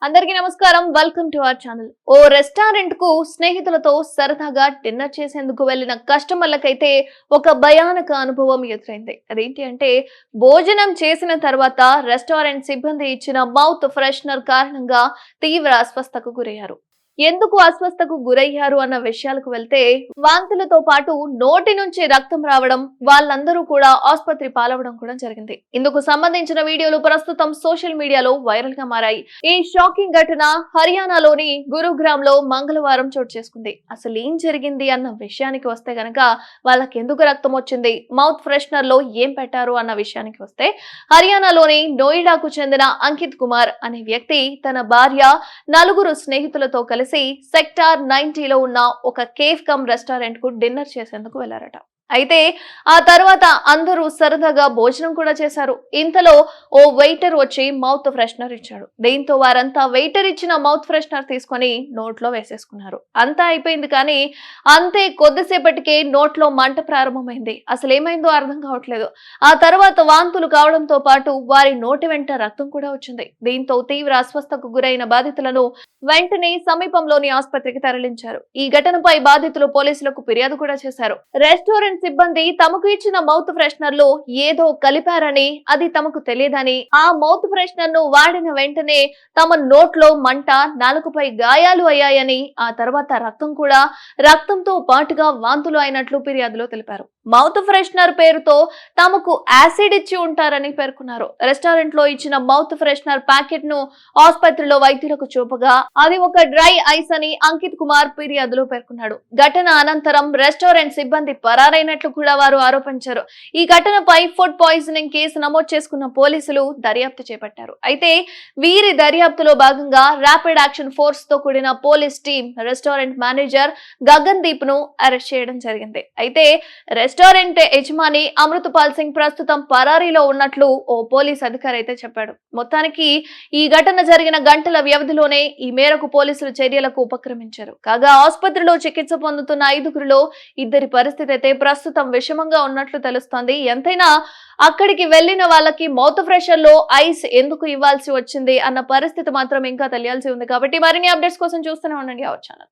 అందరికీ నమస్కారం. Welcome to our channel. ఓ రెస్టారెంట్ కు స్నేహితులతో సరదాగా డిన్నర్ చేసేందుకు వెళ్లిన కస్టమర్లకైతే ఒక భయానక అనుభవం ఎదురైంది. అదేంటి అంటే భోజనం చేసిన తర్వాత రెస్టారెంట్ సిబ్బంది ఇచ్చిన మౌత్ ఫ్రెషనర్ కారణంగా తీవ్ర అస్వస్థతకు గురయ్యారు. ఎందుకు అస్వస్థతకు గురయ్యారు అన్న విషయాలకు వెళ్తే వాంతులతో పాటు నోటి నుంచి రక్తం రావడం, వాళ్ళందరూ కూడా ఆసుపత్రి పాలవడం కూడా జరిగింది. ఇందుకు సంబంధించిన వీడియోలు ప్రస్తుతం సోషల్ మీడియాలో వైరల్ గా మారాయి. ఈ షాకింగ్ ఘటన హర్యానాలోని గురుగ్రామ్ లో మంగళవారం చోటు చేసుకుంది. అసలు ఏం జరిగింది అన్న విషయానికి వస్తే గనక వాళ్ళకి ఎందుకు రక్తం వచ్చింది, మౌత్ ఫ్రెషనర్ లో ఏం పెట్టారు అన్న విషయానికి వస్తే హర్యానాలోని నోయిడాకు చెందిన అంకిత్ కుమార్ అనే వ్యక్తి తన భార్య, నలుగురు స్నేహితులతో కలిసి సెక్టార్ 90లో ఉన్న ఒక కేఫ్ కమ్ రెస్టారెంట్ కు డిన్నర్ చేసేందుకు వెళ్లారట. అయితే ఆ తర్వాత అందరూ సరదాగా భోజనం కూడా చేశారు. ఇంతలో ఓ వెయిటర్ వచ్చి మౌత్ ఫ్రెషనర్ ఇచ్చాడు. దీంతో వారంతా వెయిటర్ ఇచ్చిన మౌత్ ఫ్రెషనర్ తీసుకొని నోట్లో వేసేసుకున్నారు. అంతా అయిపోయింది, కానీ అంతే కొద్దిసేపటికే నోట్లో మంట ప్రారంభమైంది. అసలు ఏమైందో అర్థం కావట్లేదు. ఆ తర్వాత వాంతులు కావడంతో పాటు వారి నోటి వెంట రక్తం కూడా వచ్చింది. దీంతో తీవ్ర అస్వస్థతకు గురైన బాధితులను వెంటనే సమీపంలోని ఆసుపత్రికి తరలించారు. ఈ ఘటనపై బాధితులు పోలీసులకు ఫిర్యాదు కూడా చేశారు. రెస్టారెంట్ సిబ్బంది తమకు ఇచ్చిన మౌత్ ఫ్రెషనర్ లో ఏదో కలిపారని, అది తమకు తెలియదని, ఆ మౌత్ ఫ్రెషనర్ ను వాడిన వెంటనే తమ నోట్లో మంట, నాలుకపై గాయాలు అయ్యాయని, ఆ తర్వాత రక్తంతో పాటుగా వాంతులు అయినట్లు ఫిర్యాదులో తెలిపారు. మౌత్ ఫ్రెషనర్ పేరుతో తమకు యాసిడ్ ఇచ్చి ఉంటారని పేర్కొన్నారు. రెస్టారెంట్ లో ఇచ్చిన మౌత్ ఫ్రెషనర్ ప్యాకెట్ ను ఆసుపత్రిలో వైద్యులకు చూపగా అది ఒక డ్రై ఐస్ అని అంకిత్ కుమార్ ఫిర్యాదులో పేర్కొన్నాడు. ఘటన అనంతరం రెస్టారెంట్ సిబ్బంది పరారైనట్లు కూడా వారు ఆరోపించారు. ఈ ఘటనపై ఫుడ్ పాయిజనింగ్ కేసు నమోదు చేసుకున్న పోలీసులు దర్యాప్తు చేపట్టారు. అయితే వీరి దర్యాప్తులో భాగంగా ర్యాపిడ్ యాక్షన్ ఫోర్స్ తో కూడిన police team restaurant manager Gagan Deep ను అరెస్ట్ చేయడం జరిగింది. అయితే రెస్టారెంట్ యజమాని అమృతపాల్ సింగ్ ప్రస్తుతం పరారీలో ఉన్నట్లు ఓ పోలీస్ అధికారి అయితే చెప్పాడు. మొత్తానికి ఈ ఘటన జరిగిన గంటల వ్యవధిలోనే ఈ మేరకు పోలీసులు చర్యలకు ఉపక్రమించారు. కాగా ఆసుపత్రిలో చికిత్స పొందుతున్న 5గురిలో 2 పరిస్థితి అయితే ప్రస్తుతం విషమంగా ఉన్నట్లు తెలుస్తోంది. ఎంతైనా అక్కడికి వెళ్లిన వాళ్ళకి మౌత్ ఫ్రెషర్ లో ఐస్ ఎందుకు ఇవ్వాల్సి వచ్చింది అన్న పరిస్థితి మాత్రం ఇంకా తెలియాల్సి ఉంది. కాబట్టి మరిన్ని అప్డేట్స్ కోసం చూస్తూనే ఉండండి అవర్ ఛానల్.